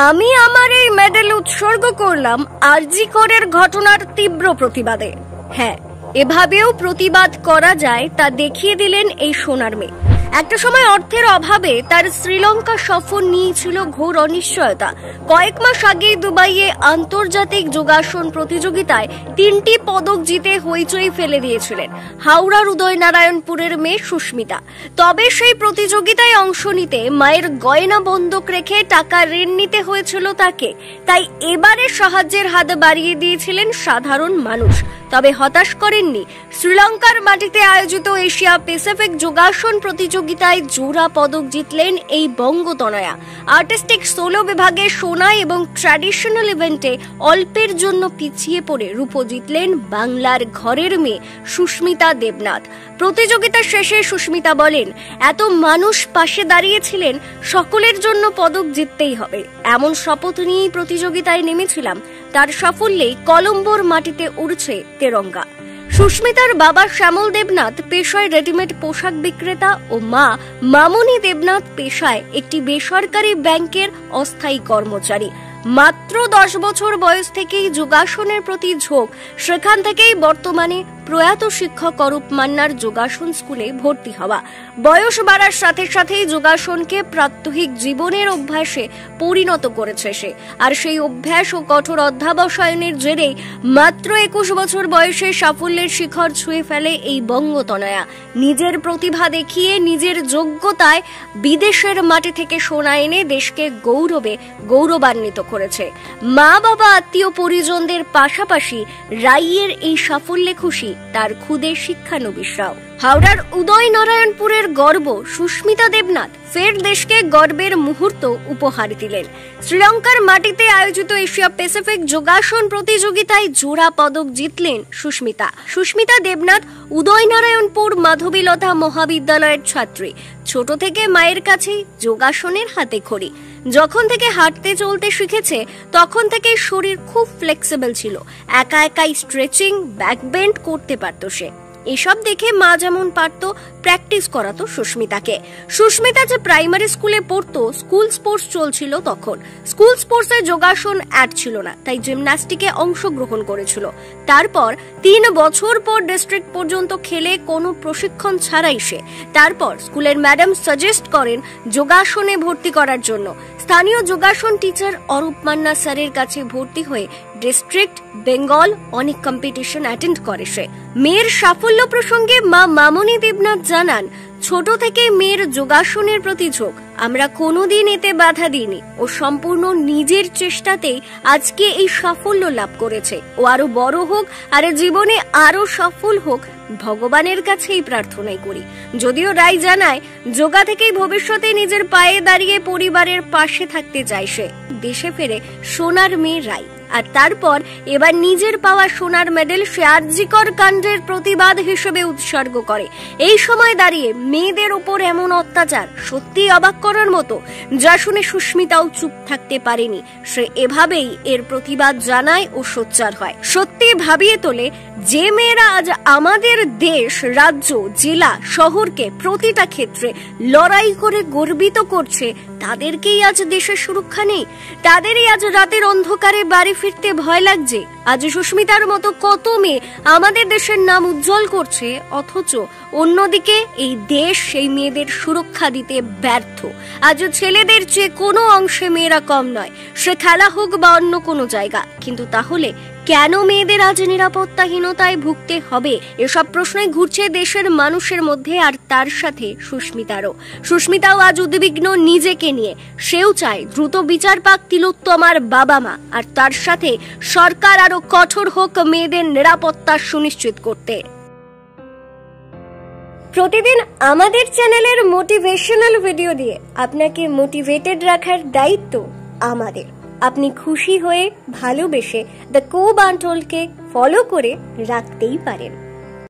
আমি আমার এই মেডেল উৎসর্গ করলাম আরজি করের ঘটনার তীব্র প্রতিবাদে। হ্যাঁ, এভাবেও প্রতিবাদ করা যায় তা দেখিয়ে দিলেন এই সোনার মেয়ে। একটা সময় অর্থের অভাবে তার শ্রীলঙ্কা সফর নিয়েছিল ঘোর অনিশ্চয়তা। কয়েক মাস আগেই দুবাইয়ে আন্তর্জাতিক যোগাসন প্রতিযোগিতায় 3টি পদক জিতে হইচই ফেলে দিয়েছিলেন হাওড়ার উদয়নারায়ণপুরের মেয়ে সুস্মিতা। তবে সেই প্রতিযোগিতায় অংশ নিতে মায়ের গয়না বন্ধক রেখে টাকা ঋণ নিতে হয়েছিল তাকে। তাই এবারে সাহায্যের হাত বাড়িয়ে দিয়েছিলেন সাধারণ মানুষ। তবে হতাশ করেননি। শ্রীলঙ্কার মাটিতে আয়োজিত এশিয়া প্যাসিফিক যোগাসন প্রতিযোগিতায় জোড়া পদক জিতলেন এই বঙ্গতনয়া। আর্টিস্টিক সোলো বিভাগে সোনা এবং ট্র্যাডিশনাল ইভেন্টে অল্পের জন্য পিছিয়ে পড়ে রূপো জিতলেন বাংলার ঘরের মেয়ে সুস্মিতা দেবনাথ। প্রতিযোগিতা শেষে সুস্মিতা বলেন, এত মানুষ পাশে দাঁড়িয়েছিলেন, সকলের জন্য পদক জিততেই হবে, এমন শপথ নিয়েই প্রতিযোগিতায় নেমেছিলাম। তার সাফল্যেই কলম্বোর মাটিতে উড়ছে তেরঙ্গা। সুস্মিতার বাবা শ্যামল দেবনাথ পেশায় রেডিমেড পোশাক বিক্রেতা ও মা মামনি দেবনাথ পেশায় একটি বেসরকারি ব্যাংকের অস্থায়ী কর্মচারী। মাত্র 10 বছর বয়স থেকেই যোগাসনের প্রতি ঝোঁক। সেখান থেকেই বর্তমানে প্রয়াত শিক্ষক অরূপ মান্নার যোগাসন স্কুলে ভর্তি হওয়া। বয়স বাড়ার সাথে সাথেই যোগাসনকে প্রাত্যহিক জীবনের অভ্যাসে পরিণত করেছে সে। আর সেই অভ্যাস ও কঠোর অধ্যাবসায়নের জেরেই মাত্র 21 বছর বয়সে সাফল্যের শিখর ছুঁয়ে ফেলে এই বঙ্গতনয়া। নিজের প্রতিভা দেখিয়ে নিজের যোগ্যতায় বিদেশের মাটি থেকে সোনা এনে দেশকে গৌরবান্বিত করেছে। মা বাবা আত্মীয় পরিজনদের পাশাপাশি রাইয়ের এই সাফল্যে খুশি তার খুদে শিক্ষানবিশরাও। হাওড়ার উদয়নারায়ণপুরের গর্ব সুস্মিতা দেবনাথ ফের দেশকে গর্বের মুহূর্ত উপহার দিলেন। শ্রীলঙ্কার মাটিতে আয়োজিত এশিয়া প্যাসিফিক যোগাসন প্রতিযোগিতায় জোড়া পদক জিতলেন সুস্মিতা দেবনাথ উদয়নারায়ণপুর মাধবীলতা মহাবিদ্যালয়ের ছাত্রী। ছোট থেকে মায়ের কাছেই যোগাসনের হাতে খড়ি। যখন থেকে হাঁটতে চলতে শিখেছে তখন থেকে শরীর খুব ফ্লেক্সিবল ছিল। একা একাই স্ট্রেচিং, ব্যাকবেন্ড করতে পারত সে। এসব দেখে মা যেমন পারত প্র্যাকটিস করাতো সুস্মিতাকে। সুস্মিতা যে প্রাইমারি স্কুলে পড়তো, স্কুল স্পোর্টস চলছিল তখন। স্কুল স্পোর্টসে যোগাসন অ্যাড ছিল না, তাই জিমন্যাস্টিকে অংশগ্রহণ করেছিল। তারপর 3 বছর পর ডিস্ট্রিক্ট পর্যন্ত খেলে কোনো প্রশিক্ষণ ছাড়াই সে। তারপর স্কুলের ম্যাডাম সাজেস্ট করেন যোগাসনে ভর্তি করার জন্য। স্থানীয় যোগাসন টিচার অরূপ মান্না স্যারের কাছে ভর্তি হয়ে ডিস্ট্রিক্ট, বেঙ্গল অনেক কম্পিটিশন অ্যাটেন্ড করে সে। মেয়ের সাফল্য প্রসঙ্গে মা মামনি দেবনাথ জানান, ছোট থেকে মেয়ের যোগাসনের প্রতি ঝোঁক। আমরা কোনোদিন এতে বাধা দিইনি। ও সম্পূর্ণ নিজের চেষ্টাতেই আজকে এই সাফল্য লাভ করেছে। ও আরো বড় হোক আর জীবনে আরো সফল হোক, ভগবানের কাছেই প্রার্থনাই করি। যদিও রাই জানায়, যোগা থেকেই ভবিষ্যতে নিজের পায়ে দাঁড়িয়ে পরিবারের পাশে থাকতে চায় সে। দেশে ফেরে সোনার মেয়ে রাই। আর তারপর এবার নিজের পাওয়া সোনার মেডেল সে আরজি কর কাণ্ডের প্রতিবাদ হিসেবে উৎসর্গ করে। এই সময় দাঁড়িয়ে মেয়েদের উপর এমন অত্যাচার সত্যি অবাক করার মতো, যা শুনে সুস্মিতাও চুপ থাকতে পারেনি। সে এভাবেই এর প্রতিবাদ জানায় ও সোচ্চার হয়। সত্যি ভাবিয়ে তোলে, যে মেয়েরা আজ আমাদের দেশ, রাজ্য, জেলা, শহরকে প্রতিটা ক্ষেত্রে লড়াই করে গর্বিত করছে, তাদেরকেই আজ দেশের সুরক্ষা নেই। তাদেরই আজ রাতের অন্ধকারে বাড়ি ফিরতে ভয় লাগছে। আজ সুস্মিতার মতো কত মেয়ে আমাদের দেশের নাম উজ্জ্বল করছে, অথচ অন্যদিকে এই দেশ সেই মেয়েদের সুরক্ষা দিতে ব্যর্থ। আজ ছেলেদের চেয়ে কোনো অংশে মেয়েরা কম নয়, সে খেলা হোক বা অন্য কোনো জায়গা। কিন্তু তাহলে কেন মেয়েদের আজ নিরাপত্তাহীনতায় ভুগতে হবে? এসব প্রশ্নই ঘুরছে দেশের মানুষের মধ্যে, আর তার সাথে সুস্মিতাও আজ উদ্বিগ্ন নিজেকে নিয়ে। সেও চায় দ্রুত বিচার পাক তিলোত্তমার বাবা মা, আর তার সাথে সরকার আরো কঠোর হোক মেয়েদের নিরাপত্তা সুনিশ্চিত করতে। প্রতিদিন আমাদের চ্যানেলের মোটিভেশনাল ভিডিও দিয়ে আপনাকে মোটিভেটেড রাখার দায়িত্ব আমাদের। আপনি খুশি হয়ে ভালোবেসে দ্য কোব আনটোল্ডকে ফলো করে রাখতেই পারেন।